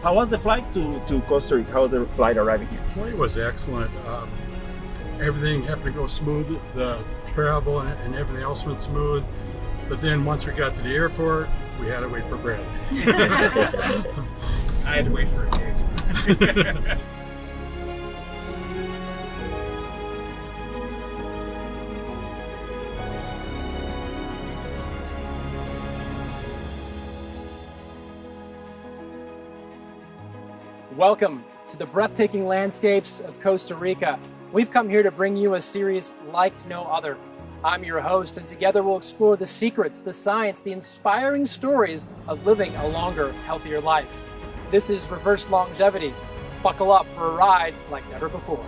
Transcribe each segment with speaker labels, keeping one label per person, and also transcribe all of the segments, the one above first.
Speaker 1: How was the flight to Costa Rica? How was the flight arriving here?
Speaker 2: Flight was excellent. Everything happened to go smooth. The travel and everything else went smooth. But then once we got to the airport, we had to wait for bread.
Speaker 3: I had to wait for it.
Speaker 4: Welcome to the breathtaking landscapes of Costa Rica. We've come here to bring you a series like no other. I'm your host, and together we'll explore the secrets, the science, the inspiring stories of living a longer, healthier life. This is Reverse Longevity. Buckle up for a ride like never before.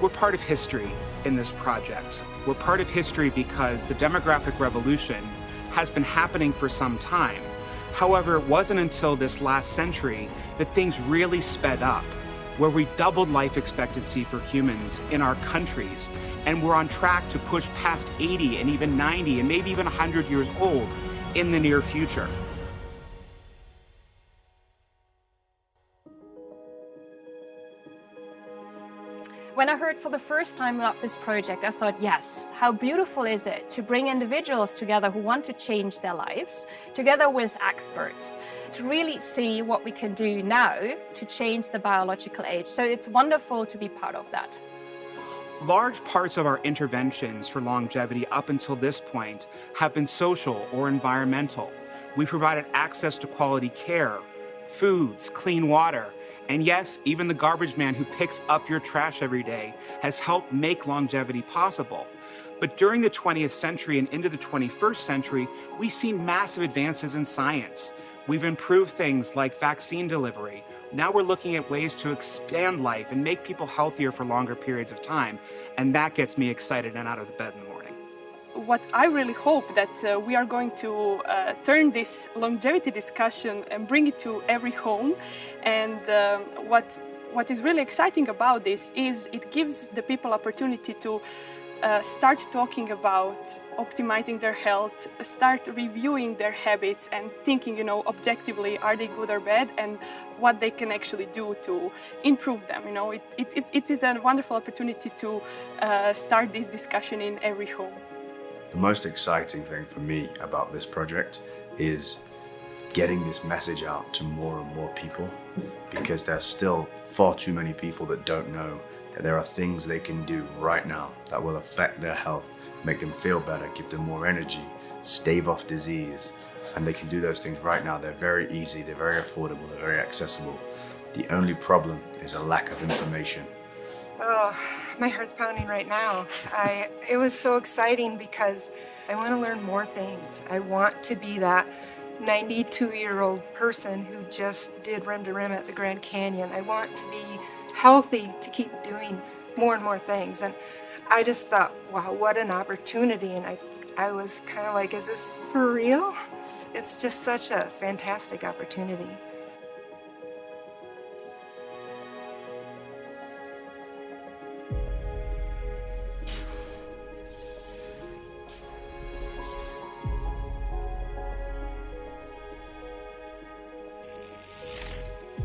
Speaker 5: We're part of history in this project. We're part of history because the demographic revolution has been happening for some time. However, it wasn't until this last century that things really sped up, where we doubled life expectancy for humans in our countries, and we're on track to push past 80 and even 90 and maybe even 100 years old in the near future.
Speaker 6: When I heard for the first time about this project, I thought, yes, how beautiful is it to bring individuals together who want to change their lives, together with experts, to really see what we can do now to change the biological age. So it's wonderful to be part of that.
Speaker 5: Large parts of our interventions for longevity up until this point have been social or environmental. We provided access to quality care, foods, clean water, and yes, even the garbage man who picks up your trash every day has helped make longevity possible. But during the 20th century and into the 21st century, we've seen massive advances in science. We've improved things like vaccine delivery. Now we're looking at ways to expand life and make people healthier for longer periods of time. And that gets me excited and out of the bed in the morning.
Speaker 7: What I really hope that we are going to turn this longevity discussion and bring it to every home. And what is really exciting about this is it gives the people opportunity to start talking about optimizing their health, start reviewing their habits and thinking, objectively, are they good or bad, and what they can actually do to improve them. It is a wonderful opportunity to start this discussion in every home.
Speaker 8: The most exciting thing for me about this project is getting this message out to more and more people, because there's still far too many people that don't know that there are things they can do right now that will affect their health, make them feel better, give them more energy, stave off disease. And they can do those things right now. They're very easy, they're very affordable, they're very accessible. The only problem is a lack of information.
Speaker 9: Oh, my heart's pounding right now. It was so exciting because I want to learn more things. I want to be that 92-year-old person who just did rim to rim at the Grand Canyon. I want to be healthy to keep doing more and more things. And I just thought, wow, what an opportunity. And I was kind of like, is this for real? It's just such a fantastic opportunity.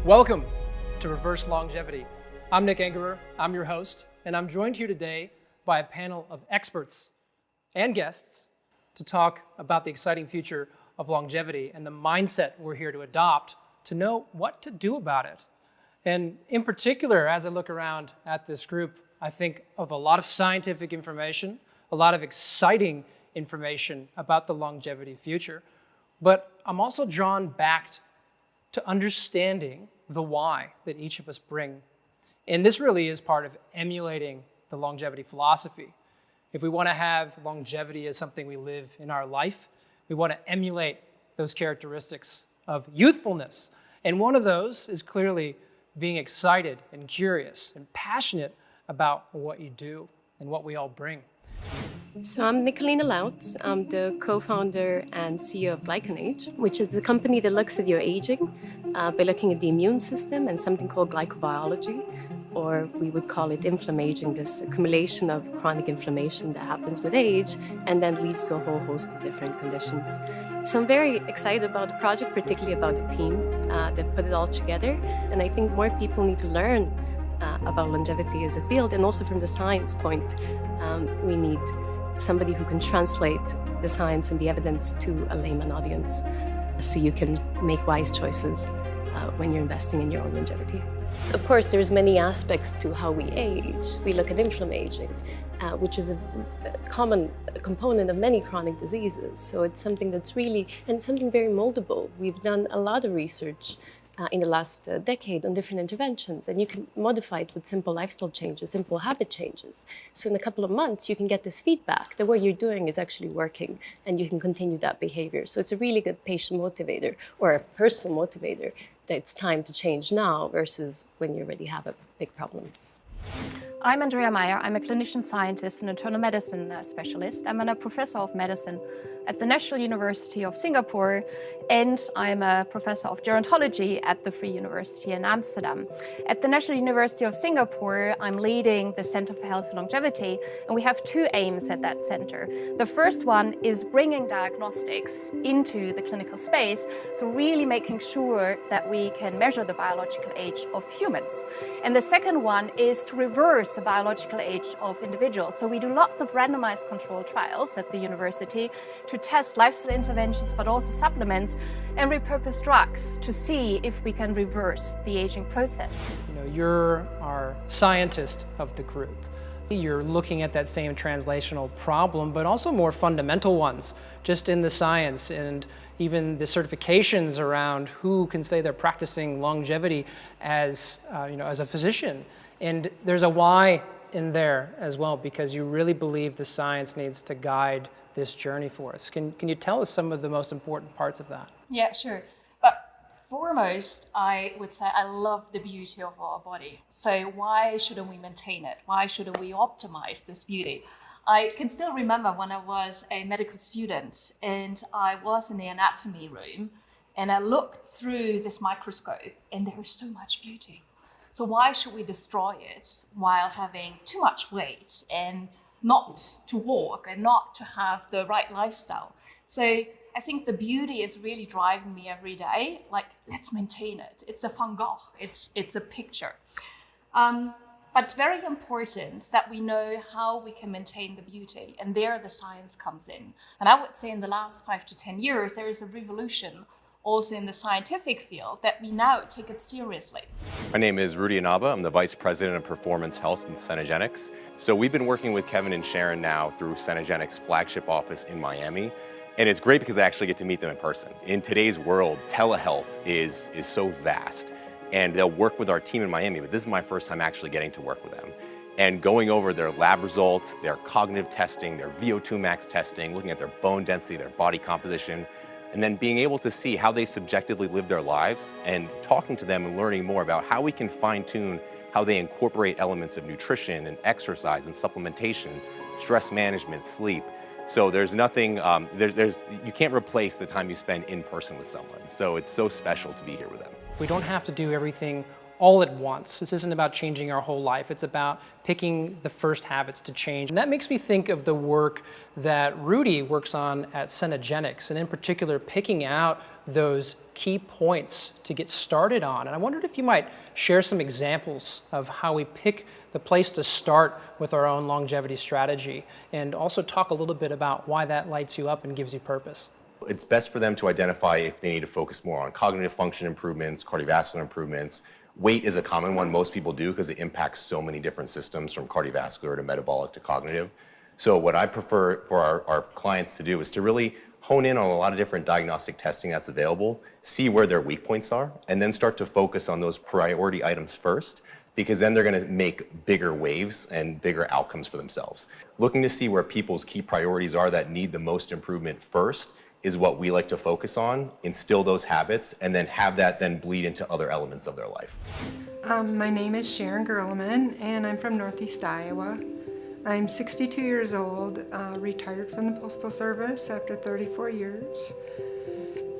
Speaker 4: Welcome to Reverse Longevity. I'm Nick Engerer, I'm your host, and I'm joined here today by a panel of experts and guests to talk about the exciting future of longevity and the mindset we're here to adopt to know what to do about it. And in particular, as I look around at this group, I think of a lot of scientific information, a lot of exciting information about the longevity future, but I'm also drawn back to understanding the why that each of us bring. And this really is part of emulating the longevity philosophy. If we want to have longevity as something we live in our life, we want to emulate those characteristics of youthfulness. And one of those is clearly being excited and curious and passionate about what you do and what we all bring.
Speaker 10: So I'm Nicolina Lautz. I'm the co-founder and CEO of GlycanAge, which is a company that looks at your aging by looking at the immune system and something called glycobiology. or we would call it inflammaging, this accumulation of chronic inflammation that happens with age and then leads to a whole host of different conditions. So I'm very excited about the project, particularly about the team that put it all together. And I think more people need to learn about longevity as a field, and also from the science point, we need somebody who can translate the science and the evidence to a layman audience so you can make wise choices when you're investing in your own longevity. Of course, there's many aspects to how we age. We look at inflammaging, which is a common component of many chronic diseases. So it's something that's really, and something very moldable. We've done a lot of research in the last decade on different interventions, and you can modify it with simple lifestyle changes, simple habit changes. So in a couple of months, you can get this feedback that what you're doing is actually working, and you can continue that behavior. So it's a really good patient motivator, or a personal motivator, that it's time to change now versus when you already have a big problem.
Speaker 6: I'm Andrea Meyer. I'm a clinician scientist and internal medicine specialist. I'm a professor of medicine at the National University of Singapore, and I'm a professor of gerontology at the Free University in Amsterdam. At the National University of Singapore, I'm leading the Center for Health and Longevity, and we have two aims at that center. The first one is bringing diagnostics into the clinical space, so really making sure that we can measure the biological age of humans. And the second one is to reverse the biological age of individuals. So we do lots of randomized controlled trials at the university to test lifestyle interventions, but also supplements and repurpose drugs to see if we can reverse the aging process.
Speaker 4: You know, you're our scientist of the group. You're looking at that same translational problem, but also more fundamental ones, just in the science and even the certifications around who can say they're practicing longevity as, as a physician. And there's a why in there as well, because you really believe the science needs to guide this journey for us. Can you tell us some of the most important parts of that?
Speaker 11: Yeah, sure. But foremost, I would say I love the beauty of our body. So why shouldn't we maintain it? Why shouldn't we optimize this beauty? I can still remember when I was a medical student and I was in the anatomy room and I looked through this microscope and there is so much beauty. So why should we destroy it while having too much weight and not to walk and not to have the right lifestyle? So I think the beauty is really driving me every day. Like, let's maintain it. It's a Van Gogh. It's a picture. But it's very important that we know how we can maintain the beauty, and there the science comes in. And I would say in the last 5 to 10 years, there is a revolution also in the scientific field that we now take it seriously.
Speaker 12: My name is Rudy Inaba. I'm the Vice President of Performance Health with Cenegenics. So we've been working with Kevin and Sharon now through Cenegenics' flagship office in Miami. And it's great because I actually get to meet them in person. In today's world, telehealth is so vast. And they'll work with our team in Miami, but this is my first time actually getting to work with them. And going over their lab results, their cognitive testing, their VO2 max testing, looking at their bone density, their body composition, and then being able to see how they subjectively live their lives and talking to them and learning more about how we can fine-tune how they incorporate elements of nutrition and exercise and supplementation, stress management, sleep. So there's nothing, you can't replace the time you spend in person with someone. So it's so special to be here with them.
Speaker 4: We don't have to do everything all at once. This isn't about changing our whole life. It's about picking the first habits to change. And that makes me think of the work that Rudy works on at Cenegenics, and in particular, picking out those key points to get started on. And I wondered if you might share some examples of how we pick the place to start with our own longevity strategy, and also talk a little bit about why that lights you up and gives you purpose.
Speaker 12: It's best for them to identify if they need to focus more on cognitive function improvements, cardiovascular improvements. Weight is a common one most people do because it impacts so many different systems, from cardiovascular to metabolic to cognitive. So what I prefer for our clients to do is to really hone in on a lot of different diagnostic testing that's available, see where their weak points are, and then start to focus on those priority items first, because then they're going to make bigger waves and bigger outcomes for themselves. Looking to see where people's key priorities are that need the most improvement first is what we like to focus on, instill those habits, and then have that then bleed into other elements of their life.
Speaker 9: My name is Sharon Gerleman, and I'm from Northeast Iowa. I'm 62 years old, retired from the Postal Service after 34 years.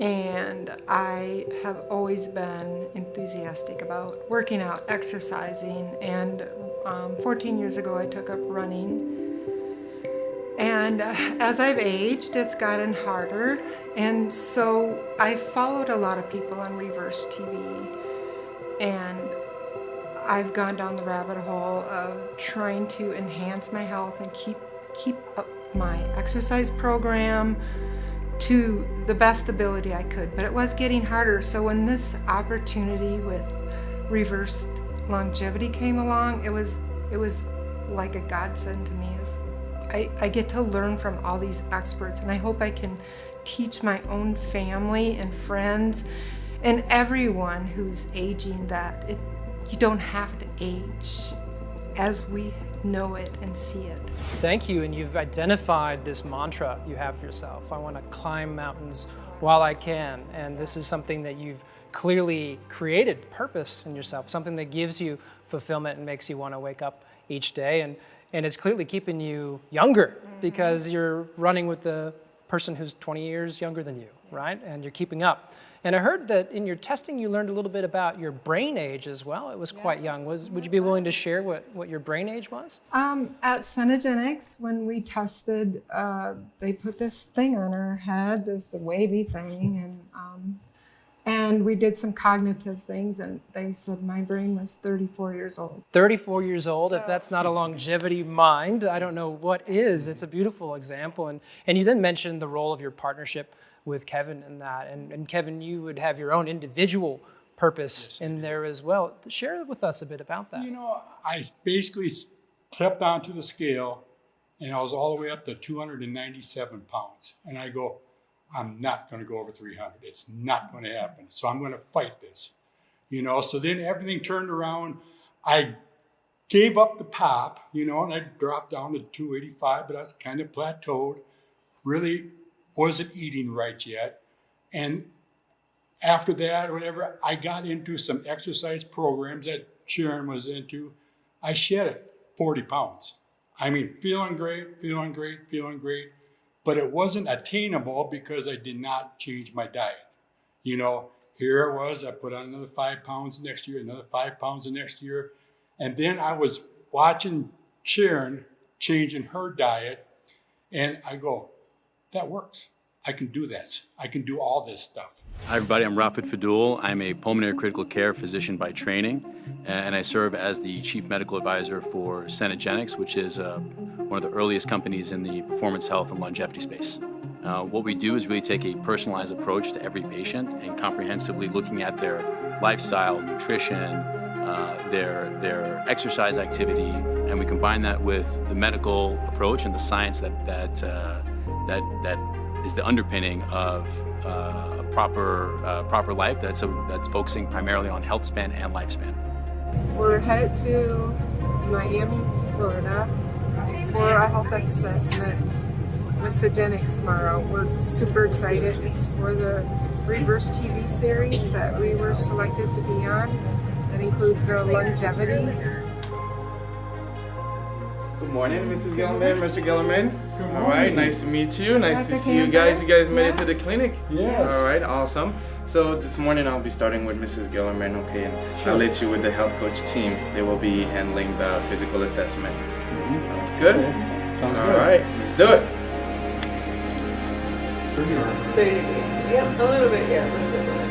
Speaker 9: And I have always been enthusiastic about working out, exercising, and 14 years ago I took up running. And as I've aged, it's gotten harder. And so I followed a lot of people on Reverse TV, and I've gone down the rabbit hole of trying to enhance my health and keep up my exercise program to the best ability I could, but it was getting harder. So when this opportunity with reversed longevity came along, it was like a godsend to me. I get to learn from all these experts, and I hope I can teach my own family and friends and everyone who's aging that you don't have to age as we know it and see it.
Speaker 4: Thank you, and you've identified this mantra you have for yourself. I want to climb mountains while I can, and this is something that you've clearly created purpose in yourself, something that gives you fulfillment and makes you want to wake up each day, and it's clearly keeping you younger because you're running with the person who's 20 years younger than you, right? And you're keeping up. And I heard that in your testing you learned a little bit about your brain age as well. It was quite young. Would you be willing to share what your brain age was?
Speaker 9: At Cenegenics, when we tested, they put this thing on our head, this wavy thing, and we did some cognitive things, and they said my brain was 34 years old.
Speaker 4: 34 years old, so, if that's not a longevity mind, I don't know what is. It's a beautiful example. And you then mentioned the role of your partnership with Kevin in that. And Kevin, you would have your own individual purpose in there as well. Share with us a bit about that.
Speaker 2: You know, I basically stepped onto the scale and I was all the way up to 297 pounds. And I go, I'm not going to go over 300. It's not going to happen. So I'm going to fight this. You know, so then everything turned around. I gave up the pop, you know, and I dropped down to 285, but I was kind of plateaued. Really wasn't eating right yet. And after that, or whatever, I got into some exercise programs that Sharon was into. I shed 40 pounds. I mean, feeling great. But it wasn't attainable because I did not change my diet. You know, here it was, I put on another 5 pounds next year, another 5 pounds the next year. And then I was watching Sharon changing her diet, and I go, that works. I can do that. I can do all this stuff.
Speaker 13: Hi everybody, I'm Rafid Fadul. I'm a pulmonary critical care physician by training, and I serve as the chief medical advisor for Cenegenics, which is one of the earliest companies in the performance health and longevity space. What we do is really take a personalized approach to every patient and comprehensively looking at their lifestyle, nutrition, their exercise activity, and we combine that with the medical approach and the science that is the underpinning of a proper life that's focusing primarily on Healthspan and lifespan.
Speaker 9: We're headed to Miami, Florida for a health assessment with Cenegenics tomorrow. We're super excited. It's for the Reverse TV series that we were selected to be on. That includes the longevity.
Speaker 14: Good morning, Mrs. Gellerman, Mr. Gellerman. All right, nice to meet you. Nice to see you guys. You guys made it to the clinic?
Speaker 2: Yes.
Speaker 14: All right, awesome. So this morning I'll be starting with Mrs. Gellerman, okay? And I'll let you with the health coach team. They will be handling the physical assessment. Sounds good?
Speaker 2: Okay. Sounds good.
Speaker 14: All right, let's do it.
Speaker 9: 30 weeks. Yep, a little bit, yeah, a little bit.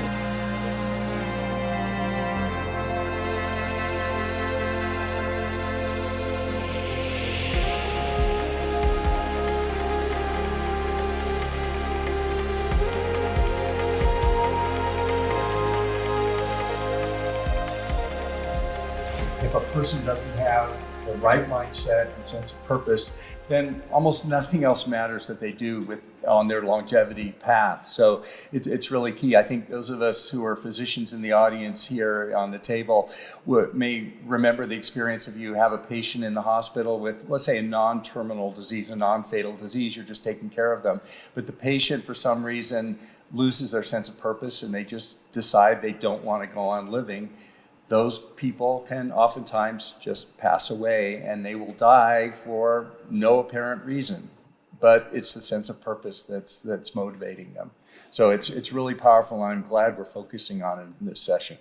Speaker 1: If a person doesn't have the right mindset and sense of purpose, then almost nothing else matters that they do on their longevity path. So it's really key. I think those of us who are physicians in the audience here on the table may remember the experience of you have a patient in the hospital with, let's say, a non-terminal disease, a non-fatal disease. You're just taking care of them. But the patient, for some reason, loses their sense of purpose and they just decide they don't want to go on living. Those people can oftentimes just pass away and they will die for no apparent reason. but it's the sense of purpose that's motivating them. So it's really powerful, and I'm glad we're focusing on it in this session.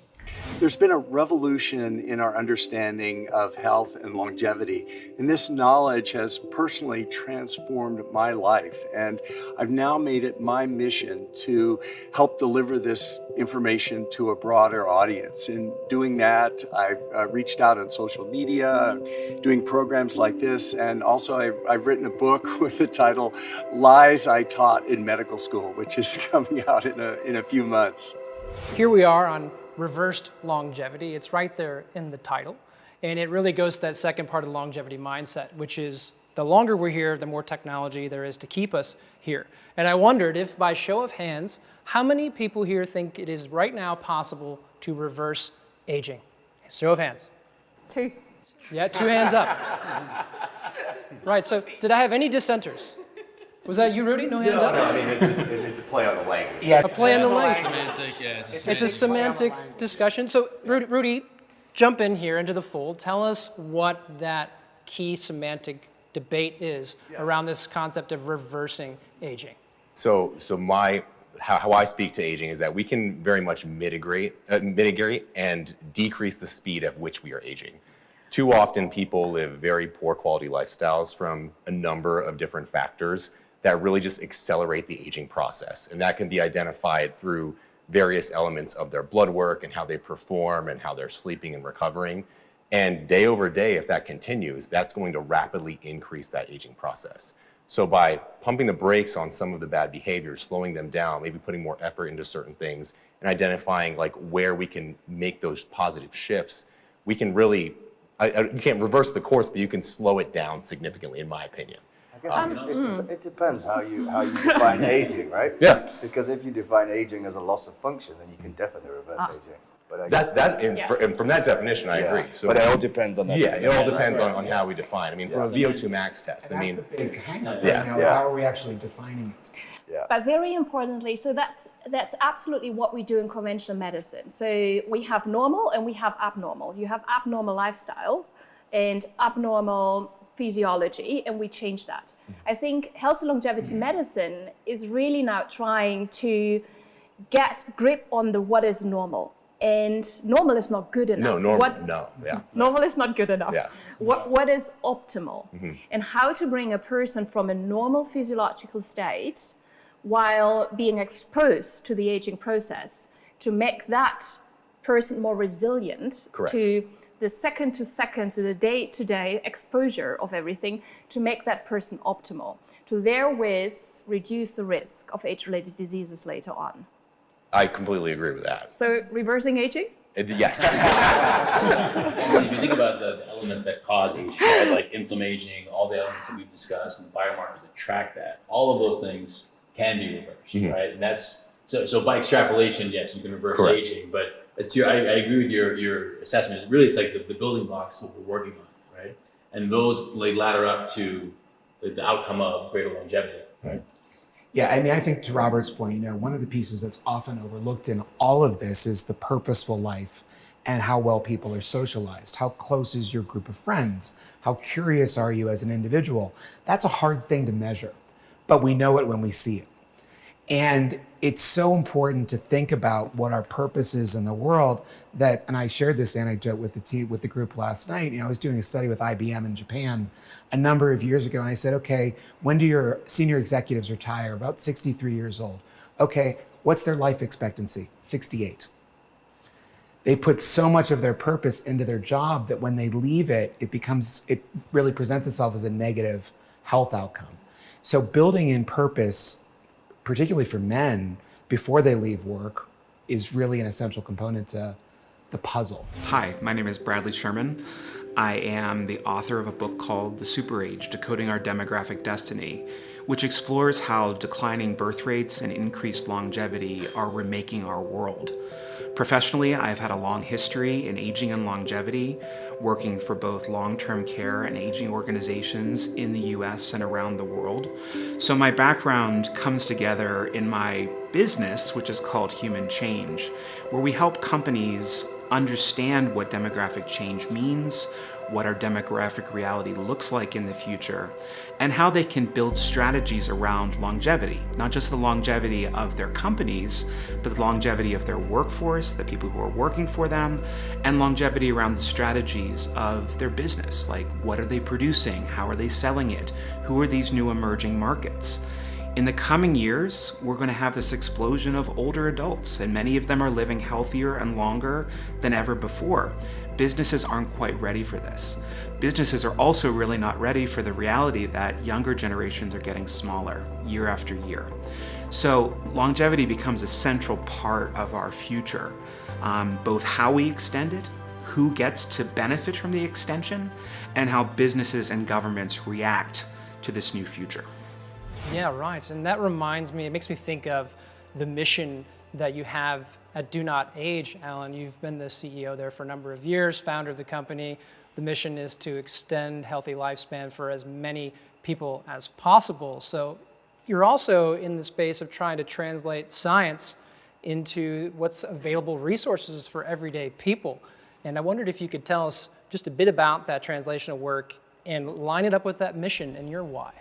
Speaker 15: There's been a revolution in our understanding of health and longevity, and this knowledge has personally transformed my life. And I've now made it my mission to help deliver this information to a broader audience. In doing that, I've reached out on social media, doing programs like this, and also I've written a book with the title Lies I Taught in Medical School, which is coming out in a few months.
Speaker 4: Here we are on reversed longevity. It's right there in the title. And it really goes to that second part of the longevity mindset, which is the longer we're here, the more technology there is to keep us here. And I wondered if, by show of hands, how many people here think it is right now possible to reverse aging? Show of hands.
Speaker 6: 2.
Speaker 4: Yeah, 2 hands up. Right, so did I have any dissenters? Was that you, Rudy? No hand up?
Speaker 12: No, I mean, it's a play on the language.
Speaker 4: Yeah, a play on the language.
Speaker 13: Semantic, yeah.
Speaker 4: It's a semantic discussion. So, Rudy, jump in here into the fold. Tell us what that key semantic debate is around this concept of reversing aging.
Speaker 12: So how I speak to aging is that we can very much mitigate and decrease the speed at which we are aging. Too often people live very poor quality lifestyles from a number of different factors that really just accelerate the aging process. And that can be identified through various elements of their blood work and how they perform and how they're sleeping and recovering. And day over day, if that continues, that's going to rapidly increase that aging process. So by pumping the brakes on some of the bad behaviors, slowing them down, maybe putting more effort into certain things and identifying like where we can make those positive shifts, we can really, you can't reverse the course, but you can slow it down significantly, in my opinion.
Speaker 16: I guess it depends how you define aging, right?
Speaker 12: Yeah.
Speaker 16: Because if you define aging as a loss of function, then you can definitely reverse aging. But I
Speaker 12: That's
Speaker 16: guess
Speaker 12: and from that definition, I agree. So,
Speaker 16: but it all depends on that.
Speaker 12: Yeah, it all depends on how we define. I mean, from a VO2 max test,
Speaker 17: And that's the big hang-up
Speaker 12: yeah.
Speaker 17: right now is how are we actually defining it?
Speaker 16: Yeah.
Speaker 18: But very importantly, so that's absolutely what we do in conventional medicine. So we have normal and we have abnormal. You have abnormal lifestyle and abnormal physiology, and we change that. I think health and longevity medicine is really now trying to get grip on the what is normal. And normal is not good enough. Normal is not good enough.
Speaker 12: Yeah.
Speaker 18: What is optimal? And how to bring a person from a normal physiological state while being exposed to the aging process to make that person more resilient to the second to second, to the day to day exposure of everything, to make that person optimal, to therewith reduce the risk of age-related diseases later on.
Speaker 12: I completely agree with that.
Speaker 18: So reversing aging?
Speaker 12: Yes.
Speaker 19: Well, if you think about the elements that cause aging, right? Like inflammation, all the elements that we've discussed and the biomarkers that track that, all of those things can be reversed, right? And that's so by extrapolation, yes, you can reverse aging, but I agree with your assessment. It's like the building blocks that we're working on, right? And those ladder up to the outcome of greater longevity, right?
Speaker 17: Yeah, I mean, I think to Robert's point, one of the pieces that's often overlooked in all of this is the purposeful life and how well people are socialized. How close is your group of friends? How curious are you as an individual? That's a hard thing to measure, but we know it when we see it. And it's so important to think about what our purpose is in the world that, and I shared this anecdote with the group last night. I was doing a study with IBM in Japan a number of years ago, and I said, okay, when do your senior executives retire? About 63 years old. Okay, what's their life expectancy? 68. They put so much of their purpose into their job that when they leave it, it really presents itself as a negative health outcome. So building in purpose, particularly for men, before they leave work, is really an essential component to the puzzle.
Speaker 5: Hi, my name is Bradley Sherman. I am the author of a book called The Super Age: Decoding Our Demographic Destiny, which explores how declining birth rates and increased longevity are remaking our world. Professionally, I've had a long history in aging and longevity, working for both long-term care and aging organizations in the US and around the world. So my background comes together in my business, which is called Human Change, where we help companies understand what demographic change means, what our demographic reality looks like in the future and how they can build strategies around longevity, not just the longevity of their companies, but the longevity of their workforce, the people who are working for them, and longevity around the strategies of their business, like what are they producing, how are they selling it, who are these new emerging markets. In the coming years, we're going to have this explosion of older adults, and many of them are living healthier and longer than ever before. Businesses aren't quite ready for this. Businesses are also really not ready for the reality that younger generations are getting smaller year after year. So longevity becomes a central part of our future, both how we extend it, who gets to benefit from the extension, and how businesses and governments react to this new future.
Speaker 4: Yeah, right. And that reminds me, it makes me think of the mission that you have at Do Not Age, Alan. You've been the CEO there for a number of years, founder of the company. The mission is to extend healthy lifespan for as many people as possible. So you're also in the space of trying to translate science into what's available resources for everyday people. And I wondered if you could tell us just a bit about that translational work and line it up with that mission and your why.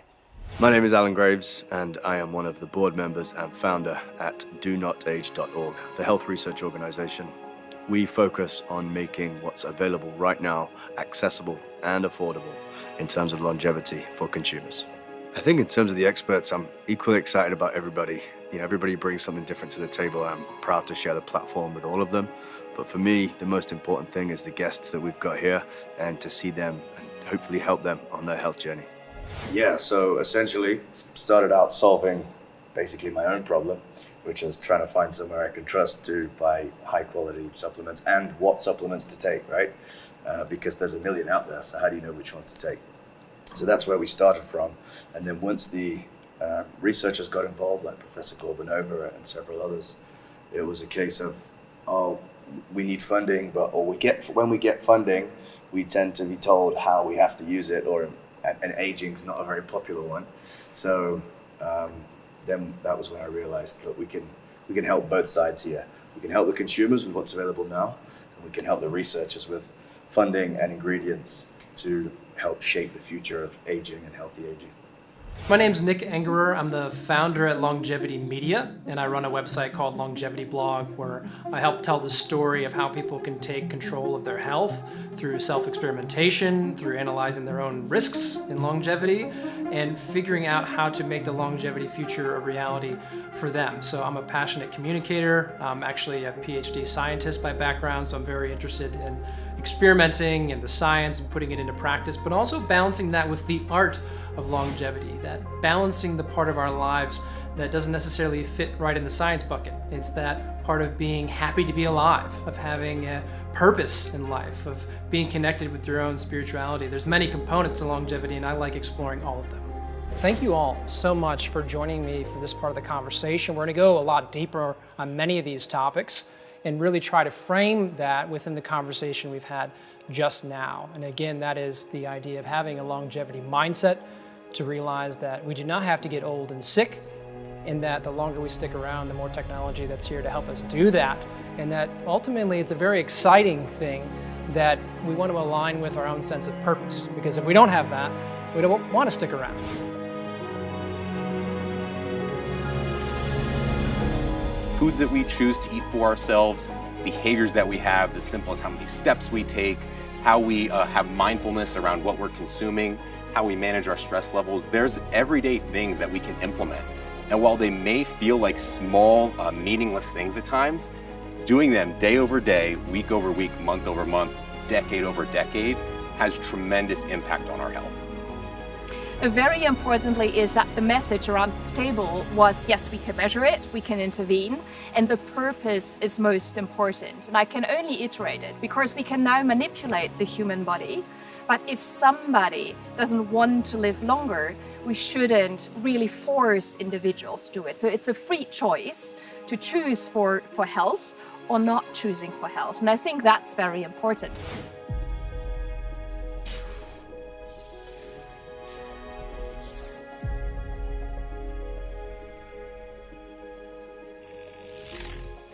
Speaker 8: My name is Alan Graves, and I am one of the board members and founder at DoNotAge.org, the health research organization. We focus on making what's available right now accessible and affordable in terms of longevity for consumers. I think in terms of the experts, I'm equally excited about everybody. Everybody brings something different to the table. I'm proud to share the platform with all of them. But for me, the most important thing is the guests that we've got here and to see them and hopefully help them on their health journey. Yeah, so essentially started out solving basically my own problem, which is trying to find somewhere I can trust to buy high quality supplements and what supplements to take, right? Because there's a million out there, so how do you know which ones to take? So that's where we started from. And then once the researchers got involved, like Professor Gorbanova and several others, it was a case of, we need funding, when we get funding, we tend to be told how we have to use it, and aging's not a very popular one. So then that was when I realized that we can help both sides here. We can help the consumers with what's available now, and we can help the researchers with funding and ingredients to help shape the future of aging and healthy aging.
Speaker 4: My name's Nick Engerer. I'm the founder at Longevity Media, and I run a website called Longevity Blog, where I help tell the story of how people can take control of their health through self-experimentation, through analyzing their own risks in longevity, and figuring out how to make the longevity future a reality for them. So I'm a passionate communicator. I'm actually a PhD scientist by background, so I'm very interested in experimenting and the science and putting it into practice, but also balancing that with the art of longevity, that balancing the part of our lives that doesn't necessarily fit right in the science bucket. It's that part of being happy to be alive, of having a purpose in life, of being connected with your own spirituality. There's many components to longevity, and I like exploring all of them. Thank you all so much for joining me for this part of the conversation. We're going to go a lot deeper on many of these topics and really try to frame that within the conversation we've had just now. And again, that is the idea of having a longevity mindset, to realize that we do not have to get old and sick, and that the longer we stick around, the more technology that's here to help us do that. And that ultimately it's a very exciting thing that we want to align with our own sense of purpose. Because if we don't have that, we don't want to stick around.
Speaker 12: Foods that we choose to eat for ourselves, behaviors that we have, as simple as how many steps we take, how we have mindfulness around what we're consuming, how we manage our stress levels. There's everyday things that we can implement. And while they may feel like small, meaningless things at times, doing them day over day, week over week, month over month, decade over decade, has tremendous impact on our health.
Speaker 6: Very importantly is that the message around the table was, yes, we can measure it, we can intervene, and the purpose is most important. And I can only iterate it because we can now manipulate the human body. But if somebody doesn't want to live longer, we shouldn't really force individuals to do it. So it's a free choice to choose for health or not choosing for health. And I think that's very important.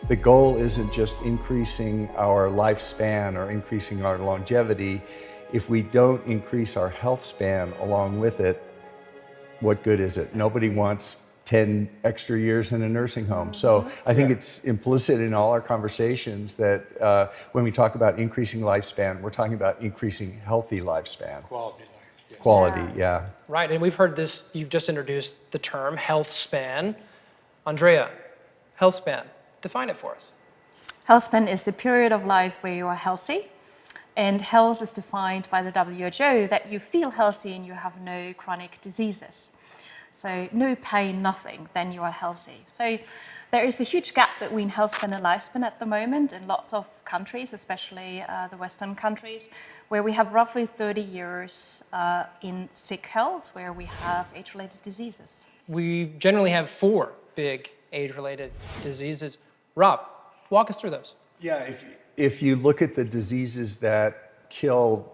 Speaker 1: The goal isn't just increasing our lifespan or increasing our longevity.
Speaker 15: if we don't increase our health span along with it, what good is it? Nobody wants 10 extra years in a nursing home. So I think it's implicit in all our conversations that when we talk about increasing lifespan, we're talking about increasing healthy lifespan.
Speaker 2: Quality life. Yes.
Speaker 15: Quality, yeah.
Speaker 4: Right, and we've heard this, you've just introduced the term health span. Andrea, health span, define it for us.
Speaker 11: Healthspan is the period of life where you are healthy, and health is defined by the WHO that you feel healthy and you have no chronic diseases. So no pain, nothing, then you are healthy. So there is a huge gap between healthspan and lifespan at the moment in lots of countries, especially the Western countries, where we have roughly 30 years in sick health, where we have age-related diseases.
Speaker 4: We generally have 4 big age-related diseases. Rob, walk us through those.
Speaker 15: Yeah, if you look at the diseases that kill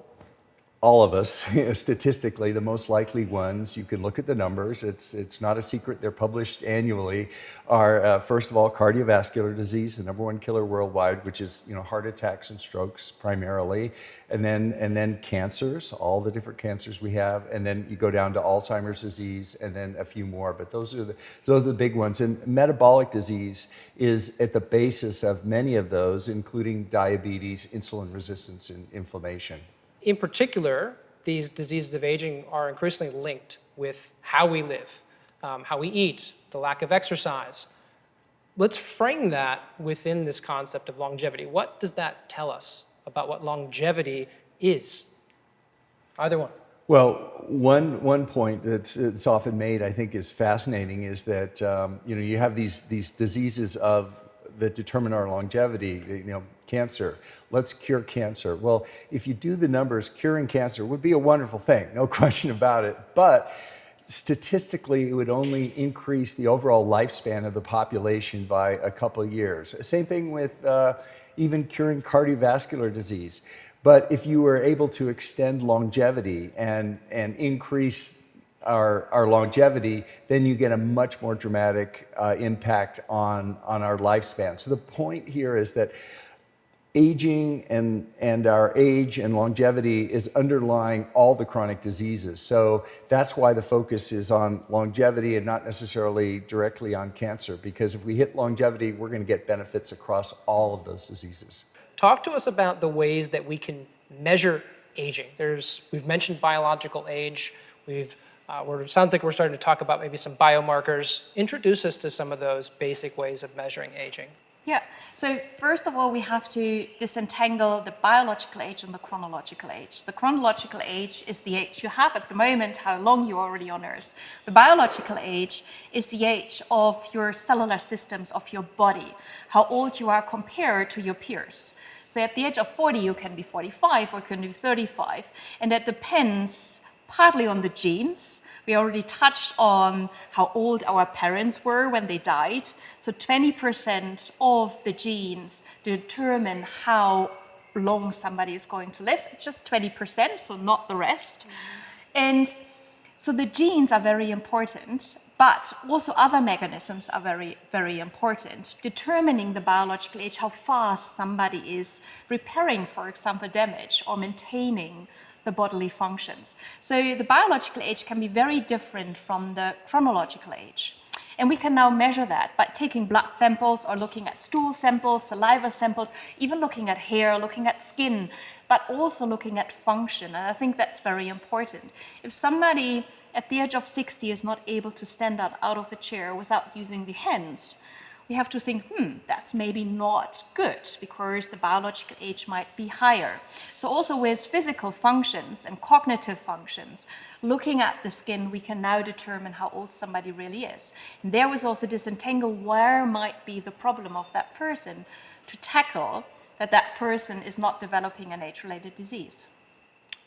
Speaker 15: all of us, statistically, the most likely ones, you can look at the numbers, it's not a secret, they're published annually, are first of all, cardiovascular disease, the #1 killer worldwide, which is heart attacks and strokes primarily, and then cancers, all the different cancers we have, and then you go down to Alzheimer's disease, and then a few more, but those are the big ones. And metabolic disease is at the basis of many of those, including diabetes, insulin resistance, and inflammation.
Speaker 4: In particular, these diseases of aging are increasingly linked with how we live, how we eat, the lack of exercise. Let's frame that within this concept of longevity. What does that tell us about what longevity is? Either one.
Speaker 15: Well, one point that's often made, I think, is fascinating, is that you have these diseases that determine our longevity. Cancer. Let's cure cancer. Well, if you do the numbers, curing cancer would be a wonderful thing, no question about it. But statistically, it would only increase the overall lifespan of the population by a couple of years. Same thing with even curing cardiovascular disease. But if you were able to extend longevity and increase our longevity, then you get a much more dramatic impact on our lifespan. So the point here is that aging and our age and longevity is underlying all the chronic diseases. So that's why the focus is on longevity and not necessarily directly on cancer, because if we hit longevity, we're going to get benefits across all of those diseases.
Speaker 4: Talk to us about the ways that we can measure aging. We've mentioned biological age. It sounds like we're starting to talk about maybe some biomarkers. Introduce us to some of those basic ways of measuring aging.
Speaker 11: Yeah, so first of all, we have to disentangle the biological age and the chronological age. The chronological age is the age you have at the moment, how long you're already on Earth. The biological age is the age of your cellular systems, of your body, how old you are compared to your peers. So at the age of 40, you can be 45 or you can be 35, and that depends partly on the genes. We already touched on how old our parents were when they died. So 20% of the genes determine how long somebody is going to live. It's just 20%, so not the rest. And so the genes are very important, but also other mechanisms are very, very important. Determining the biological age, how fast somebody is repairing, for example, damage or maintaining the bodily functions. So the biological age can be very different from the chronological age. And we can now measure that by taking blood samples or looking at stool samples, saliva samples, even looking at hair, looking at skin, but also looking at function. And I think that's very important. If somebody at the age of 60 is not able to stand up out of a chair without using the hands, we have to think, that's maybe not good because the biological age might be higher. So also with physical functions and cognitive functions, looking at the skin, we can now determine how old somebody really is. And there was also disentangle where might be the problem of that person to tackle that person is not developing an age-related disease.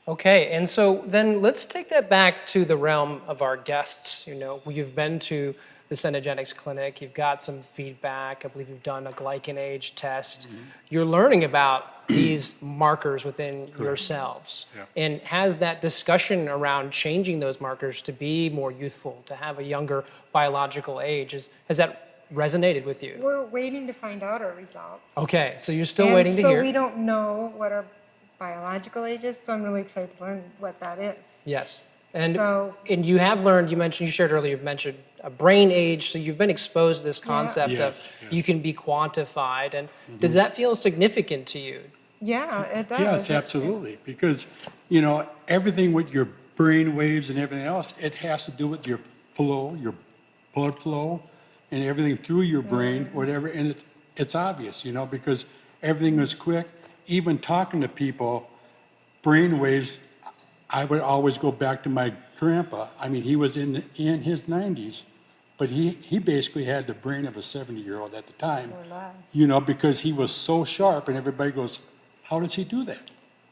Speaker 4: Okay, and so then let's take that back to the realm of our guests. You've been to the Cenegenics clinic, you've got some feedback, I believe you've done a GlycanAge test. Mm-hmm. You're learning about these markers within yourselves. Yeah. And has that discussion around changing those markers to be more youthful, to have a younger biological age, has that resonated with you?
Speaker 9: We're waiting to find out our results.
Speaker 4: Okay, so you're still waiting to hear.
Speaker 9: So we don't know what our biological ages. So I'm really excited to learn what that is.
Speaker 4: Yes. And,
Speaker 9: So-
Speaker 4: and you have learned, you shared earlier, you mentioned a brain age, so you've been exposed to this concept
Speaker 2: Yes,
Speaker 4: of you can be quantified. And
Speaker 2: Mm-hmm.
Speaker 4: does that feel significant to you?
Speaker 9: Yeah, it does.
Speaker 2: Yes, absolutely. Because, you know, everything with your brain waves and everything else, it has to do with your flow, your blood flow, and everything through your brain, whatever. And it's obvious, you know, because everything is quick. Even talking to people, brain waves, I would always go back to my grandpa. I mean, he was in his 90s, but he basically had the brain of a 70-year-old at the time, you know, because he was so sharp, and everybody goes, how does he do that?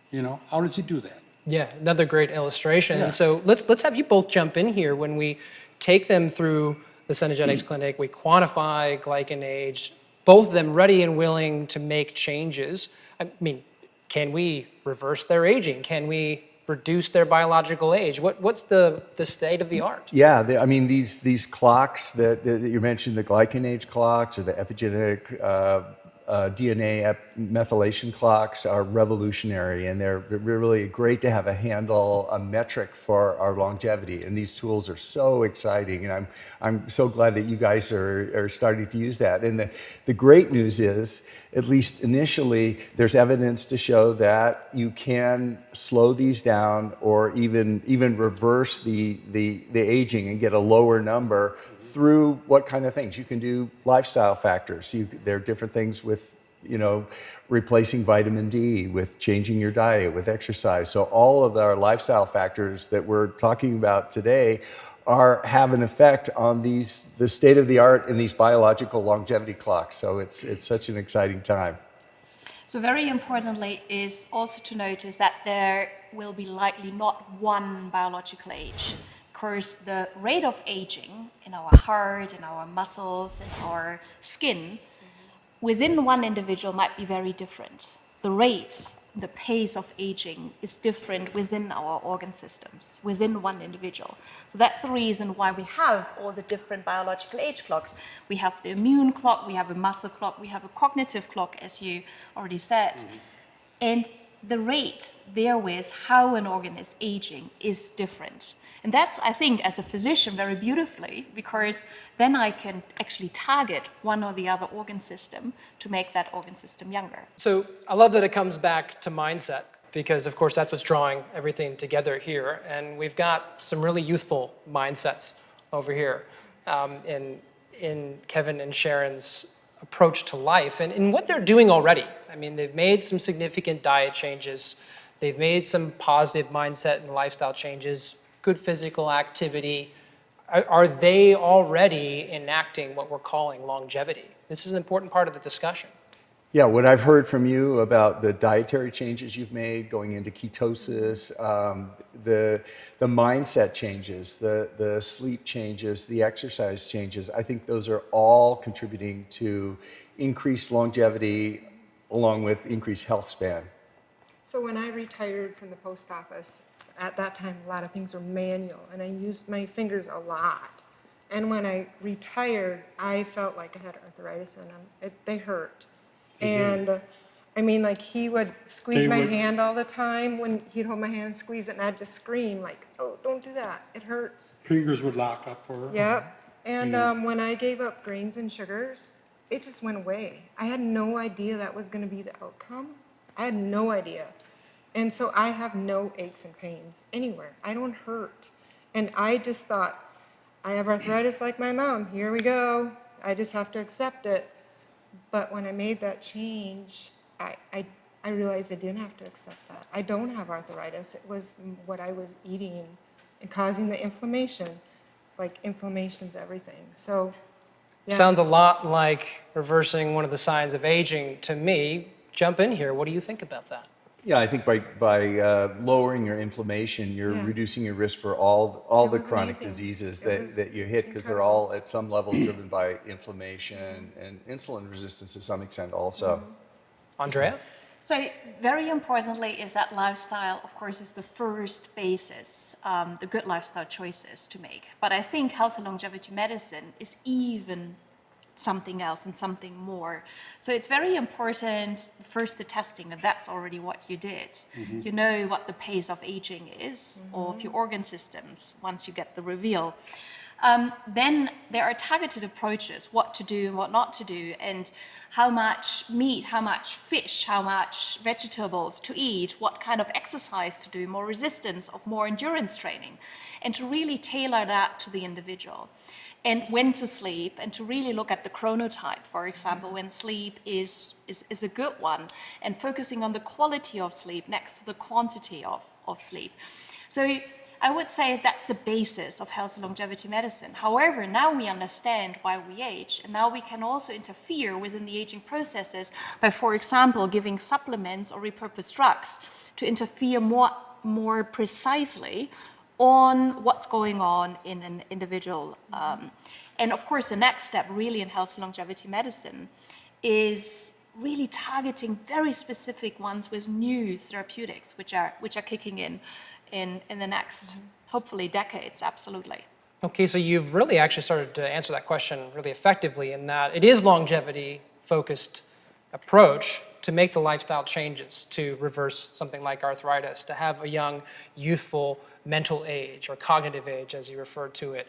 Speaker 2: You know, how does he do that?
Speaker 4: Yeah, another great illustration.
Speaker 2: Yeah.
Speaker 4: And so let's have you both jump in here. When we take them through the Cenegenics clinic, we quantify GlycanAge, both of them ready and willing to make changes. I mean, can we reverse their aging? Can we reduce their biological age? What's the state of the art?
Speaker 1: Yeah, I mean, these clocks that you mentioned, the GlycanAge clocks or the epigenetic DNA methylation clocks are revolutionary, and they're really great to have a handle, a metric for our longevity. And these tools are so exciting, and I'm so glad that you guys are starting to use that. And the great news is, at least initially, there's evidence to show that you can slow these down or even reverse the aging and get a lower number through what kind of things? You can do lifestyle factors. There are different things with, you know, replacing vitamin D, with changing your diet, with exercise. So all of our lifestyle factors that we're talking about today have an effect on the state of the art in these biological longevity clocks. So it's such an exciting time.
Speaker 11: So very importantly is also to notice that there will be likely not one biological age. Of course, the rate of aging in our heart, in our muscles, in our skin, within one individual might be very different. The rate, the pace of aging is different within our organ systems, within one individual. So that's the reason why we have all the different biological age clocks. We have the immune clock, we have a muscle clock, we have a cognitive clock, as you already said. And the rate therewith, how an organ is aging, is different. And that's, I think, as a physician, very beautifully, because then I can actually target one or the other organ system to make that organ system younger.
Speaker 4: So I love that it comes back to mindset, because of course that's what's drawing everything together here. And we've got some really youthful mindsets over here in Kevin and Sharon's approach to life and in what they're doing already. I mean, they've made some significant diet changes. They've made some positive mindset and lifestyle changes, good physical activity. Are they already enacting what we're calling longevity? This is an important part of the discussion.
Speaker 1: Yeah, what I've heard from you about the dietary changes you've made, going into ketosis, the mindset changes, the sleep changes, the exercise changes, I think those are all contributing to increased longevity along with increased health span.
Speaker 9: So when I retired from the post office, at that time a lot of things were manual and I used my fingers a lot. And when I retired, I felt like I had arthritis in them. They hurt. And I mean, like he would squeeze my hand all the time when he'd hold my hand and squeeze it, and I'd just scream like, "Oh, don't do that! It hurts."
Speaker 2: Fingers would lock up for her.
Speaker 9: Yep. And when I gave up grains and sugars, it just went away. I had no idea that was going to be the outcome. I had no idea. And so I have no aches and pains anywhere. I don't hurt. And I just thought, I have arthritis like my mom. Here we go. I just have to accept it. But when I made that change, I realized I didn't have to accept that. I don't have arthritis. It was what I was eating and causing the inflammation. Like, inflammation's everything. So, yeah.
Speaker 4: Sounds a lot like reversing one of the signs of aging to me. Jump in here. What do you think about that?
Speaker 1: Yeah, I think by lowering your inflammation, you're reducing your risk for all the chronic diseases that you hit, because they're all at some level driven by inflammation and insulin resistance to some extent also.
Speaker 4: Andrea?
Speaker 11: So very importantly is that lifestyle, of course, is the first basis, the good lifestyle choices to make. But I think health and longevity medicine is even
Speaker 6: something else and something more. So it's very important, first the testing, and that's already what you did.
Speaker 20: Mm-hmm.
Speaker 6: You know what the pace of aging is, of your organ systems, once you get the reveal. Then there are targeted approaches, what to do and what not to do, and how much meat, how much fish, how much vegetables to eat, what kind of exercise to do, more resistance, of more endurance training, and to really tailor that to the individual. And when to sleep, and to really look at the chronotype, for example, when sleep is a good one, and focusing on the quality of sleep next to the quantity of sleep. So I would say that's the basis of health and longevity medicine. However, now we understand why we age, and now we can also interfere within the aging processes by, for example, giving supplements or repurposed drugs to interfere more precisely on what's going on in an individual. And of course, the next step really in health and longevity medicine is really targeting very specific ones with new therapeutics, which are kicking in the next, hopefully, decades, absolutely.
Speaker 4: Okay, so you've really actually started to answer that question really effectively in that it is longevity-focused approach to make the lifestyle changes to reverse something like arthritis, to have a young, youthful mental age or cognitive age, as you referred to it.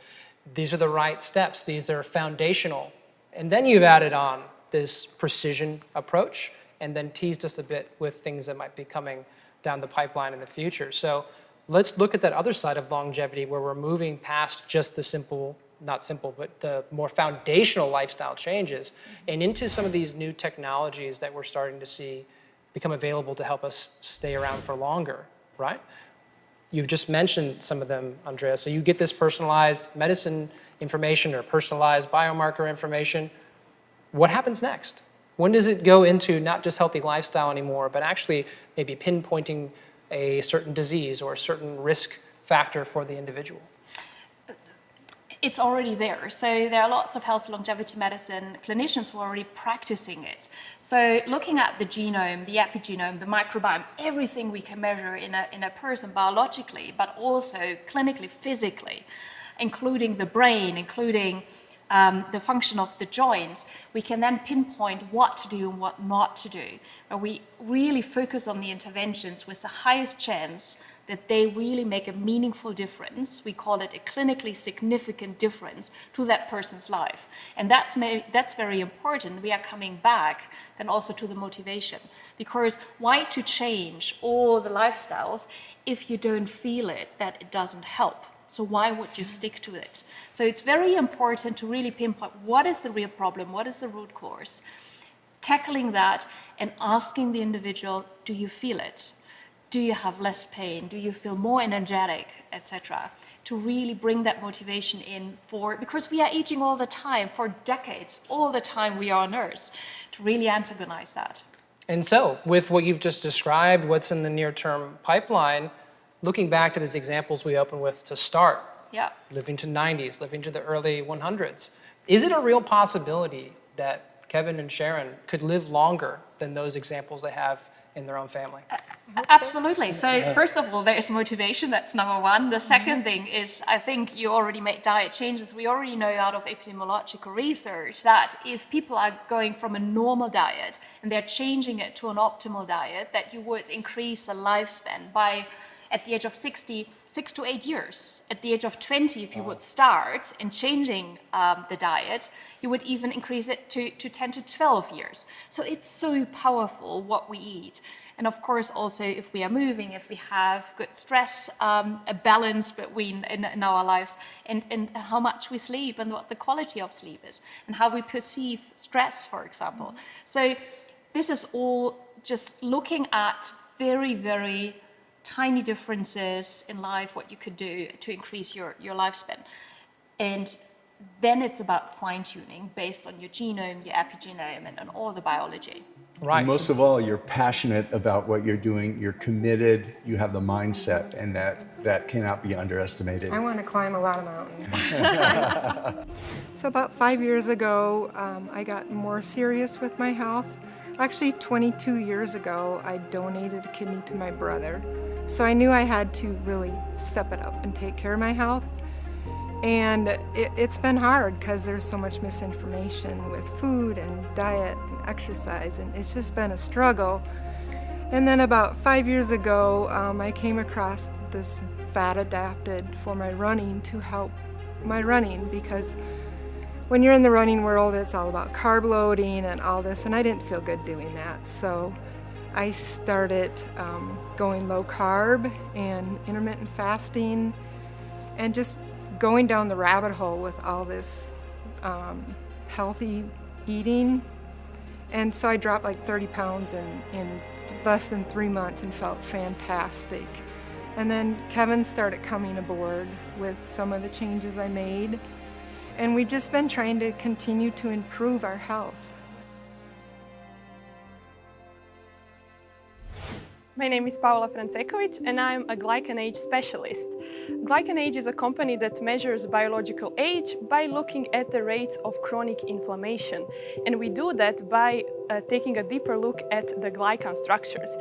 Speaker 4: These are the right steps. These are foundational. And then you've added on this precision approach and then teased us a bit with things that might be coming down the pipeline in the future. So let's look at that other side of longevity where we're moving past just the simple, not simple, but the more foundational lifestyle changes and into some of these new technologies that we're starting to see become available to help us stay around for longer, right? You've just mentioned some of them, Andrea. So you get this personalized medicine information or personalized biomarker information. What happens next? When does it go into not just healthy lifestyle anymore, but actually maybe pinpointing a certain disease or a certain risk factor for the individual?
Speaker 6: It's already there. So there are lots of health and longevity medicine clinicians who are already practicing it. So looking at the genome, the epigenome, the microbiome, everything we can measure in a person biologically, but also clinically, physically, including the brain, including the function of the joints, we can then pinpoint what to do and what not to do. And we really focus on the interventions with the highest chance that they really make a meaningful difference. We call it a clinically significant difference to that person's life. And that's very important. We are coming back then also to the motivation. Because why to change all the lifestyles if you don't feel it, that it doesn't help? So why would you stick to it? So it's very important to really pinpoint what is the real problem, what is the root cause, tackling that and asking the individual, do you feel it? Do you have less pain? Do you feel more energetic, etc.? To really bring that motivation in because we are aging all the time, for decades, all the time we are on Earth, to really antagonize that.
Speaker 4: And so, with what you've just described, what's in the near-term pipeline, looking back to these examples we opened with to start, living to 90s, living to the early 100s, is it a real possibility that Kevin and Sharon could live longer than those examples they have in their own family?
Speaker 6: Absolutely. So first of all, there's motivation. That's number one. The second thing is, I think you already made diet changes. We already know out of epidemiological research that if people are going from a normal diet and they're changing it to an optimal diet, that you would increase the lifespan by, at the age of 60, 6 to 8 years. At the age of 20, if you would start in changing the diet, you would even increase it to 10 to 12 years. So it's so powerful what we eat. And of course, also, if we are moving, if we have good stress, a balance between in our lives, and how much we sleep and what the quality of sleep is, and how we perceive stress, for example. So this is all just looking at very, very tiny differences in life, what you could do to increase your lifespan. And then it's about fine-tuning based on your genome, your epigenome, and on all the biology.
Speaker 15: Right. And most of all, you're passionate about what you're doing, you're committed, you have the mindset, and that cannot be underestimated.
Speaker 9: I want to climb a lot of mountains. So about 5 years ago, I got more serious with my health. Actually, 22 years ago, I donated a kidney to my brother. So I knew I had to really step it up and take care of my health. And it's been hard because there's so much misinformation with food and diet and exercise, and it's just been a struggle. And then about 5 years ago, I came across this fat adapted for my running to help my running, because when you're in the running world, it's all about carb loading and all this, and I didn't feel good doing that. So I started going low carb and intermittent fasting and just going down the rabbit hole with all this healthy eating. And so I dropped like 30 pounds in less than 3 months and felt fantastic. And then Kevin started coming aboard with some of the changes I made. And we've just been trying to continue to improve our health.
Speaker 7: My name is Paula Francekovic, and I'm a GlycanAge specialist. GlycanAge is a company that measures biological age by looking at the rates of chronic inflammation. And we do that by taking a deeper look at the glycan structures.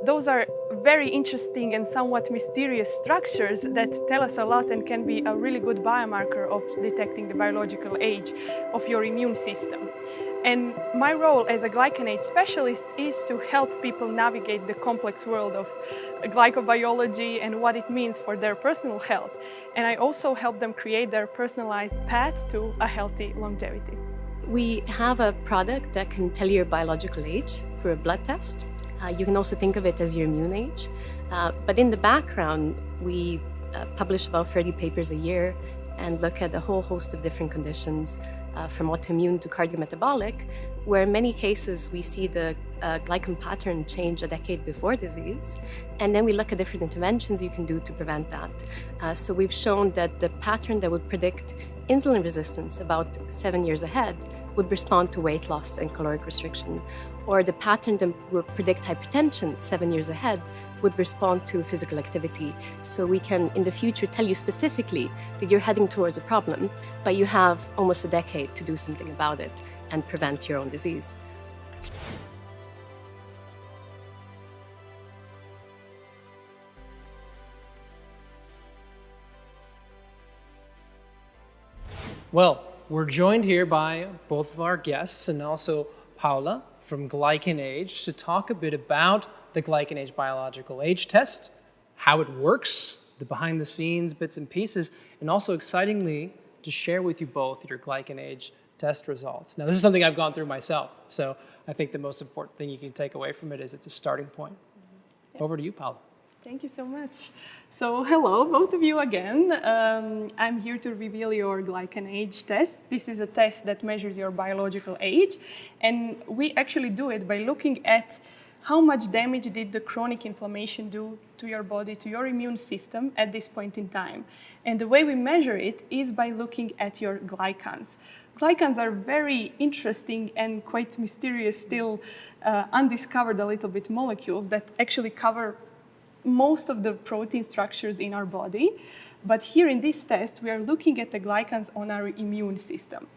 Speaker 7: Those are very interesting and somewhat mysterious structures that tell us a lot and can be a really good biomarker of detecting the biological age of your immune system. And my role as a GlycanAge specialist is to help people navigate the complex world of glycobiology and what it means for their personal health. And I also help them create their personalized path to a healthy longevity.
Speaker 10: We have a product that can tell your biological age through a blood test. You can also think of it as your immune age. But in the background, we publish about 30 papers a year and look at a whole host of different conditions, from autoimmune to cardiometabolic, where in many cases we see the glycan pattern change a decade before disease. And then we look at different interventions you can do to prevent that. So we've shown that the pattern that would predict insulin resistance about 7 years ahead would respond to weight loss and caloric restriction, or the pattern that would predict hypertension 7 years ahead would respond to physical activity. So we can, in the future, tell you specifically that you're heading towards a problem, but you have almost a decade to do something about it and prevent your own disease.
Speaker 4: Well, we're joined here by both of our guests and also Paula from GlycanAge to talk a bit about the GlycanAge biological age test, how it works, the behind the scenes bits and pieces, and also excitingly to share with you both your GlycanAge test results. Now, this is something I've gone through myself, so I think the most important thing you can take away from it is it's a starting point. Yeah. Over to you, Paula.
Speaker 7: Thank you so much. So hello, both of you again. I'm here to reveal your GlycanAge test. This is a test that measures your biological age, and we actually do it by looking at how much damage did the chronic inflammation do to your body, to your immune system at this point in time. And the way we measure it is by looking at your glycans. Glycans are very interesting and quite mysterious, still undiscovered a little bit molecules that actually cover most of the protein structures in our body. But here in this test, we are looking at the glycans on our immune system.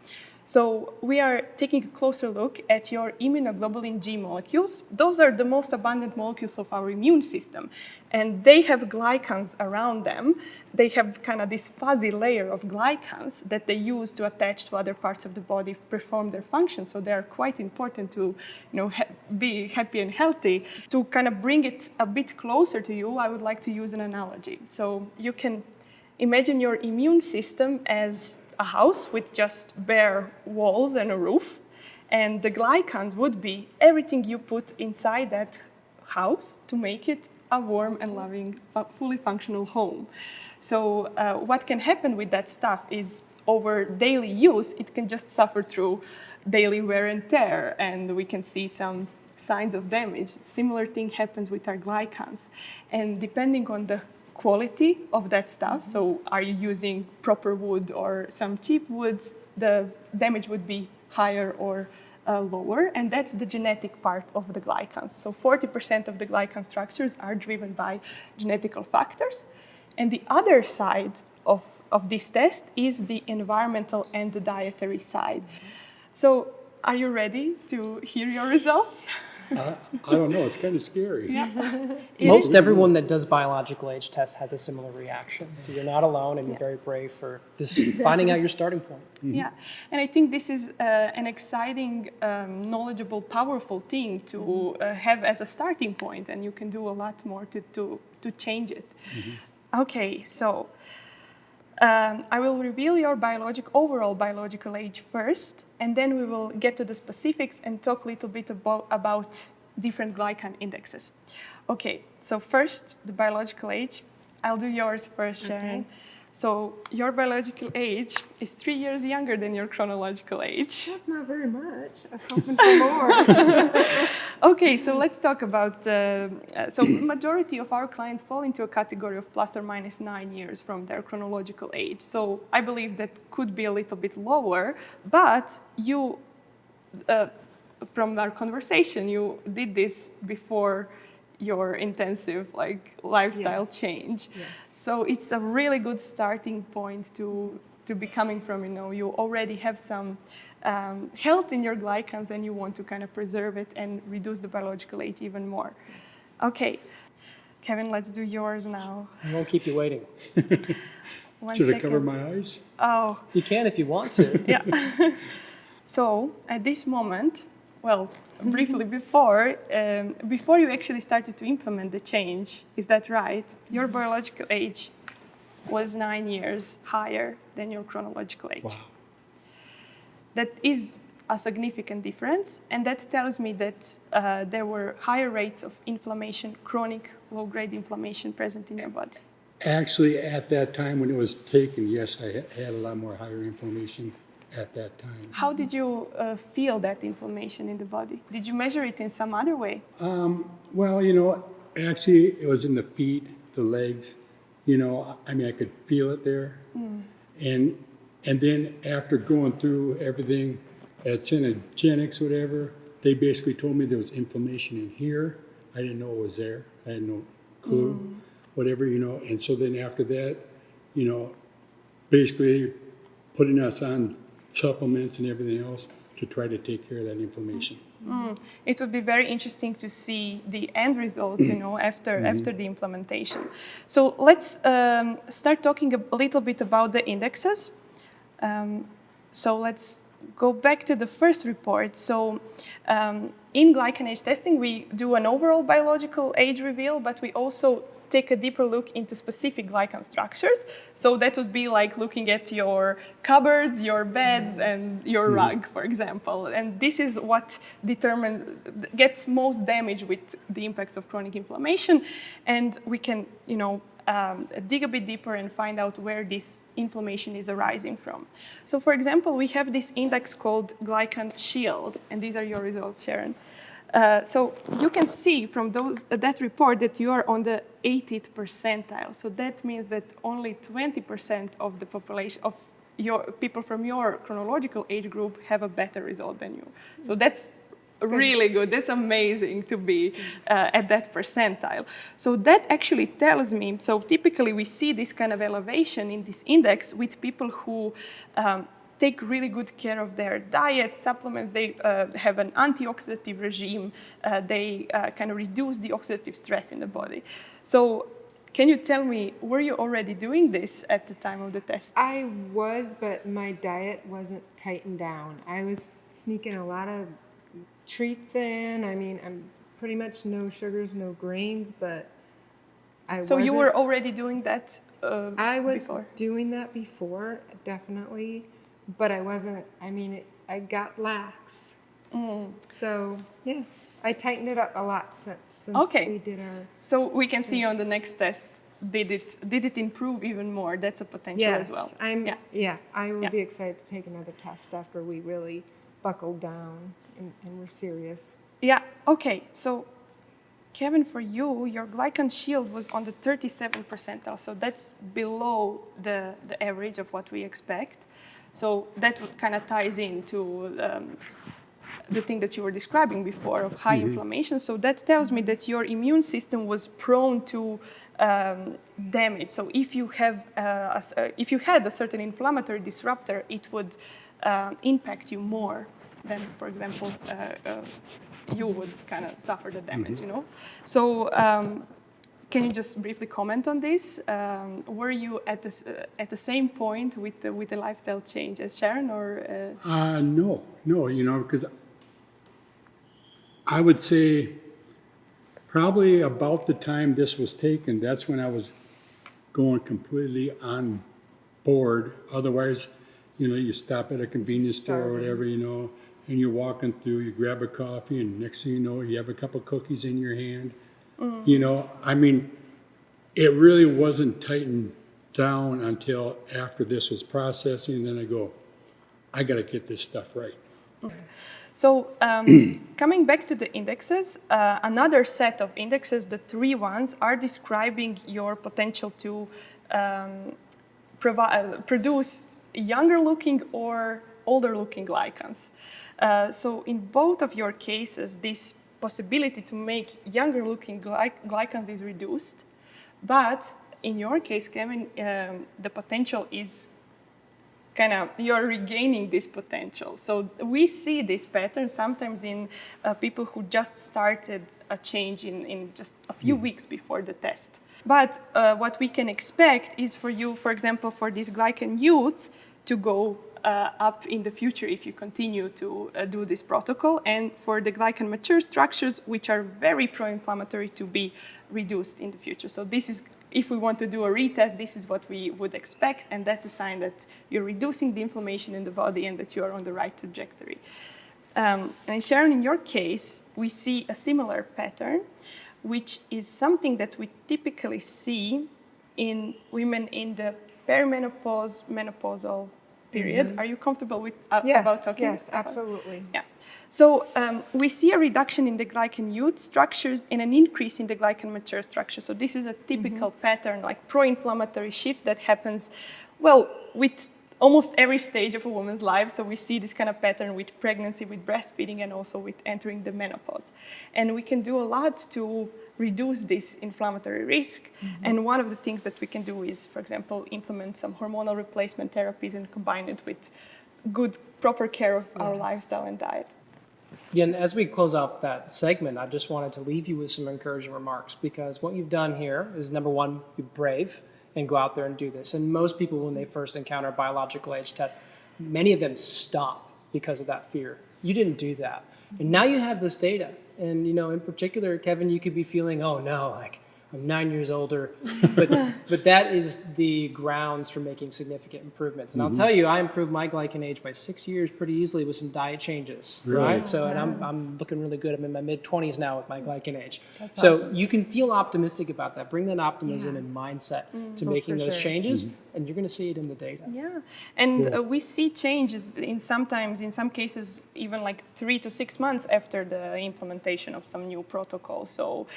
Speaker 7: So we are taking a closer look at your immunoglobulin G molecules. Those are the most abundant molecules of our immune system. And they have glycans around them. They have kind of this fuzzy layer of glycans that they use to attach to other parts of the body, perform their function. So they are quite important to be happy and healthy. To kind of bring it a bit closer to you, I would like to use an analogy. So you can imagine your immune system as a house with just bare walls and a roof, and the glycans would be everything you put inside that house to make it a warm and loving, fully functional home. So what can happen with that stuff is over daily use, it can just suffer through daily wear and tear, and we can see some signs of damage. Similar thing happens with our glycans, and depending on the quality of that stuff, so are you using proper wood or some cheap wood, the damage would be higher or lower, and that's the genetic part of the glycans. So 40% of the glycan structures are driven by genetical factors, and the other side of this test is the environmental and the dietary side. So are you ready to hear your results?
Speaker 2: I don't know. It's kind of scary.
Speaker 4: Most everyone that does biological age tests has a similar reaction. So you're not alone, and you're very brave for this, finding out your starting point.
Speaker 7: Yeah, and I think this is an exciting, knowledgeable, powerful thing to have as a starting point, and you can do a lot more to change it. Okay, so I will reveal your overall biological age first, and then we will get to the specifics and talk a little bit about different glycan indexes. Okay, so first, the biological age. I'll do yours first, Sharon.
Speaker 9: Okay.
Speaker 7: So your biological age is 3 years younger than your chronological age.
Speaker 9: Not very much. I was hoping for more.
Speaker 7: Okay, so let's talk about, so majority of our clients fall into a category of plus or minus 9 years from their chronological age. So I believe that could be a little bit lower, but you, from our conversation, you did this before your intensive lifestyle change. So it's a really good starting point to be coming from, you already have some health in your glycans and you want to kind of preserve it and reduce the biological age even more. Okay, Kevin, let's do yours now.
Speaker 4: I won't keep you waiting.
Speaker 2: Should I cover my eyes?
Speaker 7: Oh.
Speaker 4: You can if you want to.
Speaker 7: Yeah. So at this moment, well, briefly before you actually started to implement the change, is that right? Your biological age was 9 years higher than your chronological age.
Speaker 2: Wow.
Speaker 7: That is a significant difference, and that tells me that there were higher rates of inflammation, chronic low-grade inflammation present in your body.
Speaker 2: Actually, at that time when it was taken, yes, I had a lot more higher inflammation at that time.
Speaker 7: How did you feel that inflammation in the body? Did you measure it in some other way?
Speaker 2: Well, actually it was in the feet, the legs. I could feel it there. And then after going through everything at Centogenics, whatever, they basically told me there was inflammation in here. I didn't know it was there. I had no clue, whatever, And so then after that, basically putting us on supplements and everything else to try to take care of that inflammation.
Speaker 7: It would be very interesting to see the end results, after the implementation. So let's start talking a little bit about the indexes. So let's go back to the first report. So in GlycanAge testing, we do an overall biological age reveal, but we also take a deeper look into specific glycan structures. So that would be like looking at your cupboards, your beds, and your rug, for example. And this is what gets most damage with the impact of chronic inflammation. And we can, dig a bit deeper and find out where this inflammation is arising from. So for example, we have this index called Glycan Shield, and these are your results, Sharon. So you can see from that report that you are on the 80th percentile. So that means that only 20% of the population of your people from your chronological age group have a better result than you. So that's really good. That's amazing to be at that percentile. So that actually tells me, so typically we see this kind of elevation in this index with people who take really good care of their diet, supplements, they have an antioxidative regime, they kind of reduce the oxidative stress in the body. So can you tell me, were you already doing this at the time of the test?
Speaker 9: I was, but my diet wasn't tightened down. I was sneaking a lot of treats in. I'm pretty much no sugars, no grains, but
Speaker 7: So you were already doing that
Speaker 9: I was
Speaker 7: before?
Speaker 9: doing that before, definitely. But I wasn't, I got lax. So, yeah, I tightened it up a lot since we did our...
Speaker 7: So we can see on the next test, did it improve even more? That's a potential as well.
Speaker 9: I will be excited to take another test after we really buckled down and we're serious.
Speaker 7: Yeah, okay. So, Kevin, for you, your Glycan Shield was on the 37th percentile. So that's below the average of what we expect. So that kind of ties into the thing that you were describing before of high inflammation. So that tells me that your immune system was prone to damage. So if you had a certain inflammatory disruptor, it would impact you more than, for example, you would kind of suffer the damage, you know? So can you just briefly comment on this? Were you at the same point with the lifestyle change as Sharon, or?
Speaker 2: No, you know, because I would say probably about the time this was taken, that's when I was going completely on board. Otherwise, you know, you stop at a convenience store or whatever, you know, and you're walking through, you grab a coffee, and next thing you know, you have a couple cookies in your hand. You know, I mean, it really wasn't tightened down until after this was processing. Then I go, I got to get this stuff right.
Speaker 7: So coming back to the indexes, another set of indexes, the 3 ones, are describing your potential to produce younger looking or older looking glycans. So in both of your cases, this possibility to make younger looking glycans is reduced, but in your case, Kevin, the potential is kind of, you're regaining this potential. So we see this pattern sometimes in people who just started a change in just a few weeks before the test. But what we can expect is for you, for example, for this glycan youth to go up in the future if you continue to do this protocol, and for the glycan mature structures, which are very pro-inflammatory, to be reduced in the future. So this is, if we want to do a retest, this is what we would expect, and that's a sign that you're reducing the inflammation in the body and that you are on the right trajectory. And Sharon, in your case, we see a similar pattern, which is something that we typically see in women in the perimenopause, menopausal period. Are you comfortable with about talking?
Speaker 9: Yes, absolutely.
Speaker 7: Yeah. So we see a reduction in the glycan youth structures and an increase in the glycan mature structures. So this is a typical pattern, like pro-inflammatory shift that happens, well, with almost every stage of a woman's life. So we see this kind of pattern with pregnancy, with breastfeeding, and also with entering the menopause. And we can do a lot to reduce this inflammatory risk. And one of the things that we can do is, for example, implement some hormonal replacement therapies and combine it with good, proper care of our lifestyle and diet.
Speaker 4: Yeah, and as we close out that segment, I just wanted to leave you with some encouraging remarks, because what you've done here is, number one, be brave and go out there and do this. And most people, when they first encounter a biological age test, many of them stop because of that fear. You didn't do that. And now you have this data. And, you know, in particular, Kevin, you could be feeling, oh no, like I'm 9 years older, but that is the grounds for making significant improvements. And I'll tell you, I improved my GlycanAge by 6 years pretty easily with some diet changes, right? So, and I'm looking really good. I'm in my mid-20s now with my GlycanAge.
Speaker 18: That's
Speaker 4: so
Speaker 18: awesome.
Speaker 4: you can feel optimistic about that. Bring that optimism and mindset to making those changes, and you're going to see it in the data.
Speaker 7: Yeah, and we see changes in some cases, even like 3 to 6 months after the implementation of some new protocol. So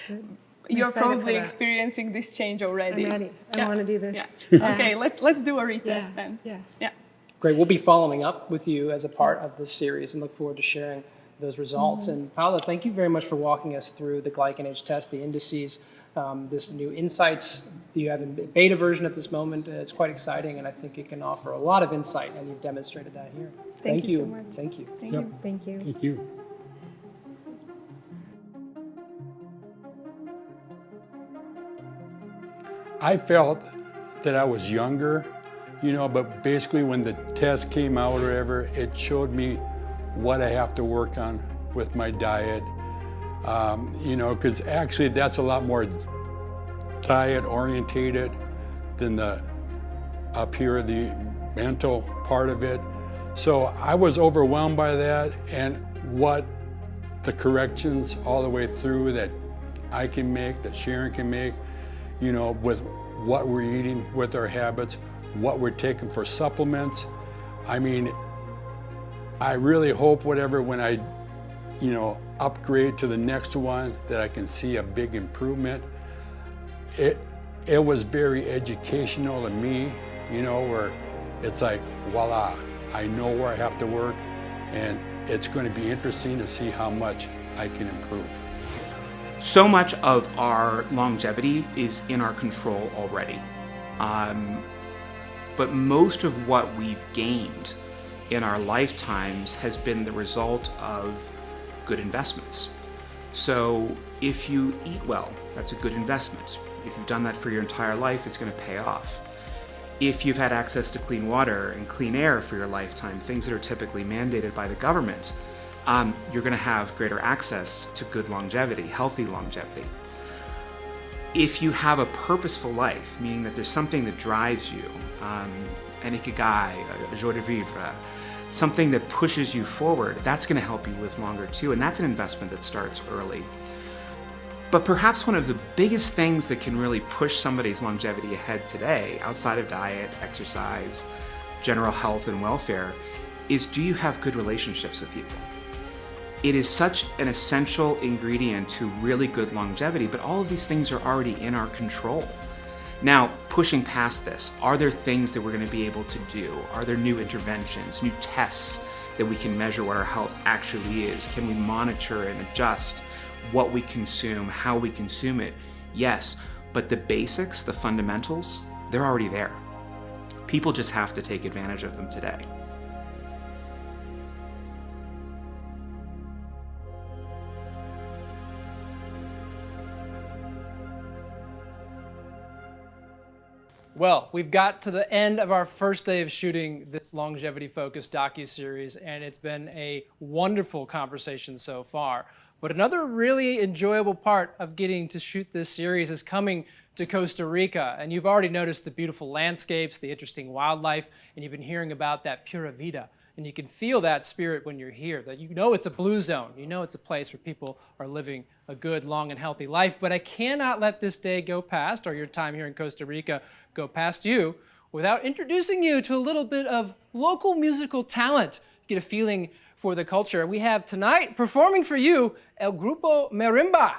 Speaker 7: you're probably experiencing this change already.
Speaker 9: I'm ready. I want to do this.
Speaker 7: Yeah. Okay, let's do a retest then.
Speaker 9: Yes.
Speaker 7: Yeah.
Speaker 4: Great. We'll be following up with you as a part of this series and look forward to sharing those results. And Paula, thank you very much for walking us through the GlycanAge test, the indices, this new insights you have in beta version at this moment. It's quite exciting, and I think it can offer a lot of insight, and you've demonstrated that here.
Speaker 7: Thank you so much.
Speaker 4: Thank you.
Speaker 7: Thank you.
Speaker 9: Thank you.
Speaker 2: Thank you. I felt that I was younger, you know, but basically when the test came out or whatever, it showed me what I have to work on with my diet, you know, because actually that's a lot more diet orientated than the up here, the mental part of it. So I was overwhelmed by that, and what the corrections all the way through that I can make, that Sharon can make, you know, with what we're eating, with our habits, what we're taking for supplements. I mean, I really hope whatever, when I, you know, upgrade to the next one, that I can see a big improvement. It was very educational to me, you know, where it's like, voila, I know where I have to work, and it's going to be interesting to see how much I can improve.
Speaker 5: So much of our longevity is in our control already. But most of what we've gained in our lifetimes has been the result of good investments. So if you eat well, that's a good investment. If you've done that for your entire life, it's going to pay off. If you've had access to clean water and clean air for your lifetime, things that are typically mandated by the government, you're going to have greater access to good longevity, healthy longevity. If you have a purposeful life, meaning that there's something that drives you, an ikigai, a joie de vivre, something that pushes you forward, that's going to help you live longer too, and that's an investment that starts early. But perhaps one of the biggest things that can really push somebody's longevity ahead today, outside of diet, exercise, general health and welfare, is do you have good relationships with people? It is such an essential ingredient to really good longevity, but all of these things are already in our control. Now, pushing past this, are there things that we're going to be able to do? Are there new interventions, new tests that we can measure what our health actually is? Can we monitor and adjust what we consume, how we consume it? Yes, but the basics, the fundamentals, they're already there. People just have to take advantage of them today.
Speaker 4: Well, we've got to the end of our first day of shooting this longevity-focused docuseries, and it's been a wonderful conversation so far. But another really enjoyable part of getting to shoot this series is coming to Costa Rica. And you've already noticed the beautiful landscapes, the interesting wildlife, and you've been hearing about that pura vida. And you can feel that spirit when you're here, that you know it's a blue zone. You know it's a place where people are living a good, long, and healthy life. But I cannot let this day go past, or your time here in Costa Rica go past you, without introducing you to a little bit of local musical talent. Get a feeling for the culture. We have tonight performing for you El Grupo Marimba.